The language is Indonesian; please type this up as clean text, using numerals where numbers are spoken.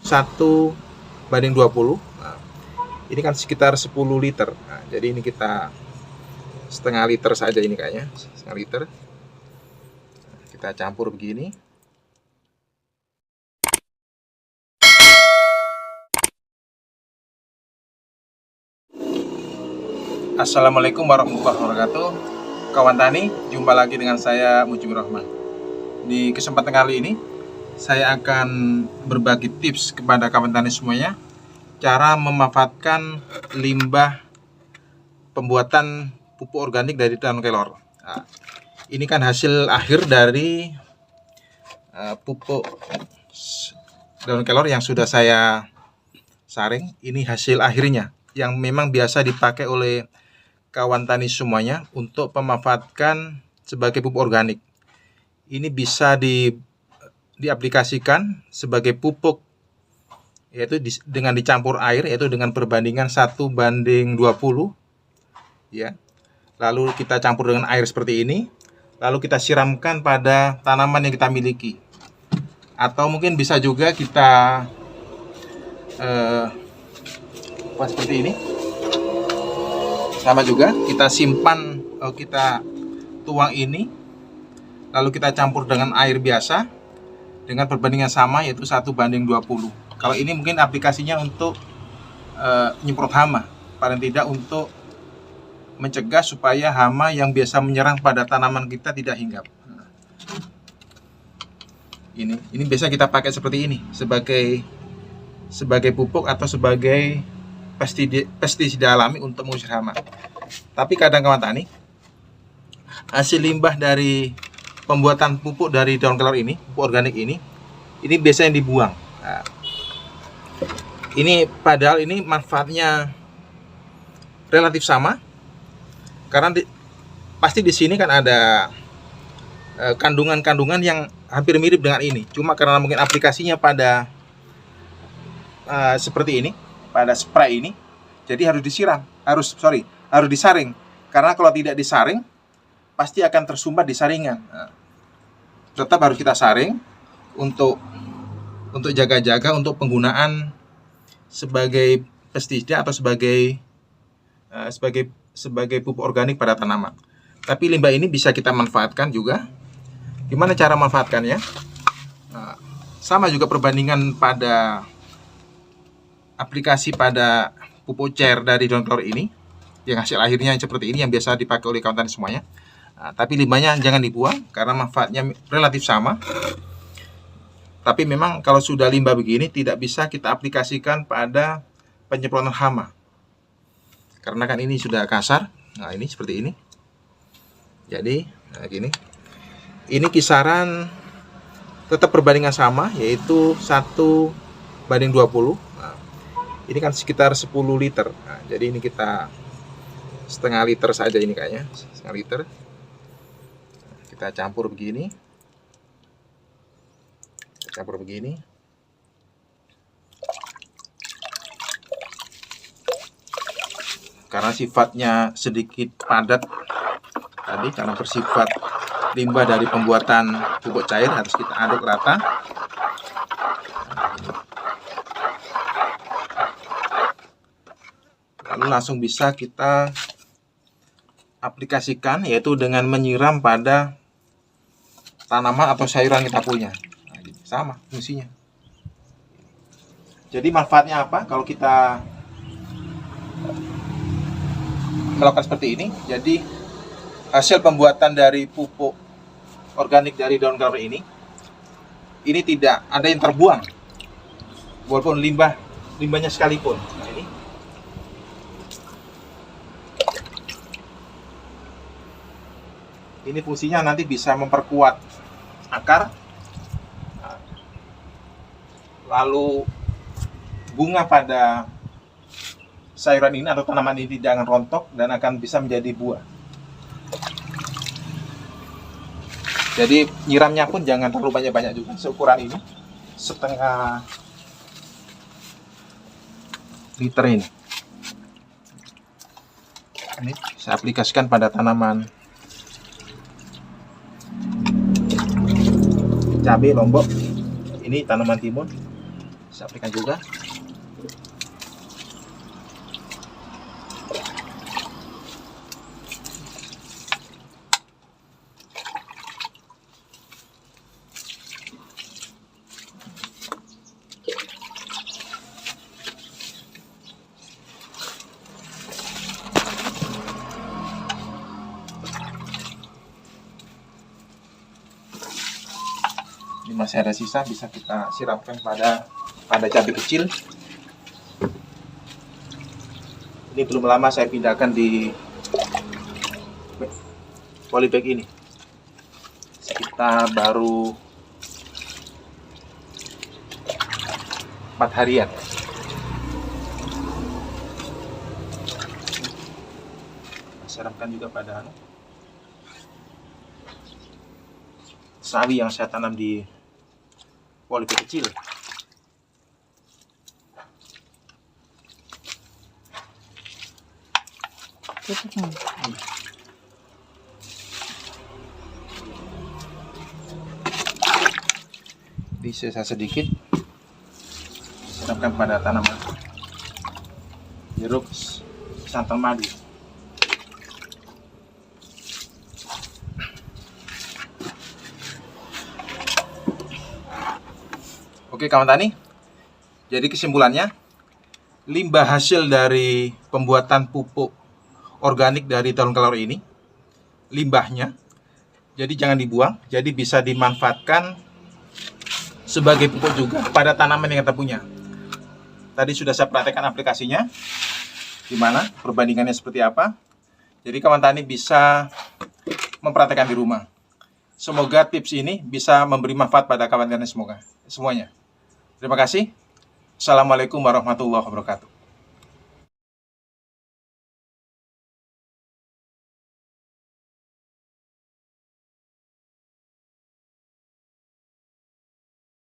1:20. Nah, ini kan sekitar 10 liter. Nah, jadi ini kita setengah liter saja, ini kayaknya setengah liter. Kita campur begini. Assalamualaikum warahmatullahi wabarakatuh. Kawan tani, jumpa lagi dengan saya Mujibur Rahman. Di kesempatan kali ini saya akan berbagi tips kepada kawan tani semuanya cara memanfaatkan limbah pembuatan pupuk organik dari daun kelor. Nah, ini kan hasil akhir dari pupuk daun kelor yang sudah saya saring. Ini hasil akhirnya yang memang biasa dipakai oleh kawan tani semuanya untuk pemanfaatkan sebagai pupuk organik. Ini bisa diaplikasikan sebagai pupuk, yaitu dengan dicampur air, yaitu dengan perbandingan 1:20 ya. Lalu kita campur dengan air seperti ini, lalu kita siramkan pada tanaman yang kita miliki. Atau mungkin bisa juga kita seperti ini. Sama juga kita simpan, kita tuang ini, lalu kita campur dengan air biasa dengan perbandingan sama, yaitu 1:20. Kalau ini mungkin aplikasinya untuk nyemprot hama, paling tidak untuk mencegah supaya hama yang biasa menyerang pada tanaman kita tidak hinggap. Ini biasa kita pakai seperti ini sebagai pupuk atau sebagai pestisida alami untuk mengusir hama. Tapi kadang kawan tani, hasil limbah dari pembuatan pupuk dari daun kelor ini, pupuk organik ini biasanya dibuang. Nah, ini padahal ini manfaatnya relatif sama, karena pasti di sini kan ada kandungan-kandungan yang hampir mirip dengan ini. Cuma karena mungkin aplikasinya pada seperti ini, pada spray ini, jadi harus disaring. Karena kalau tidak disaring, pasti akan tersumbat di saringan. Nah, tetap harus kita saring untuk jaga-jaga untuk penggunaan sebagai pestisida atau sebagai pupuk organik pada tanaman. Tapi limbah ini bisa kita manfaatkan juga. Gimana cara manfaatkannya? Nah, sama juga perbandingan pada aplikasi pada pupuk cair dari daun kelor ini, yang hasil akhirnya seperti ini yang biasa dipakai oleh kawan tani semuanya. Nah, tapi limbahnya jangan dibuang karena manfaatnya relatif sama. Tapi memang kalau sudah limbah begini tidak bisa kita aplikasikan pada penyemprotan hama, karena kan ini sudah kasar. Nah, ini seperti ini. Jadi gini. Ini kisaran tetap perbandingan sama, yaitu 1:20. Ini kan sekitar 10 liter. Nah, jadi ini kita setengah liter saja, ini kayaknya setengah liter. Kita campur begini. Karena sifatnya sedikit padat tadi, karena bersifat limbah dari pembuatan pupuk cair, harus kita aduk rata. Lalu langsung bisa kita aplikasikan, yaitu dengan menyiram pada tanaman atau sayuran kita punya. Nah, sama fungsinya. Jadi manfaatnya apa kalau kita melakukan seperti ini? Jadi hasil pembuatan dari pupuk organik dari daun kelor ini tidak ada yang terbuang, walaupun limbahnya sekalipun. Nah, ini fungsinya nanti bisa memperkuat akar, lalu bunga pada sayuran ini atau tanaman ini tidak akan rontok dan akan bisa menjadi buah. Jadi nyiramnya pun jangan terlalu banyak-banyak juga, seukuran ini, setengah liter ini. Ini saya aplikasikan pada tanaman cabai lombok, ini tanaman timun, Saya apikan juga. Ini masih ada sisa, bisa kita siramkan pada cabai kecil. Ini belum lama saya pindahkan di polybag ini, sekitar baru 4 harian. Siramkan juga pada sawi yang saya tanam di polybag kecil. Sisa sedikit, siramkan pada tanaman jeruk santan madu. Oke kawan tani, jadi kesimpulannya, limbah hasil dari pembuatan pupuk organik dari daun kelor ini, limbahnya, jadi jangan dibuang, jadi bisa dimanfaatkan sebagai pupuk juga pada tanaman yang kita punya. Tadi sudah saya praktekkan aplikasinya, gimana perbandingannya seperti apa. Jadi kawan tani bisa mempraktekkan di rumah. Semoga tips ini bisa memberi manfaat pada kawan tani semuanya. Terima kasih. Assalamualaikum warahmatullahi wabarakatuh.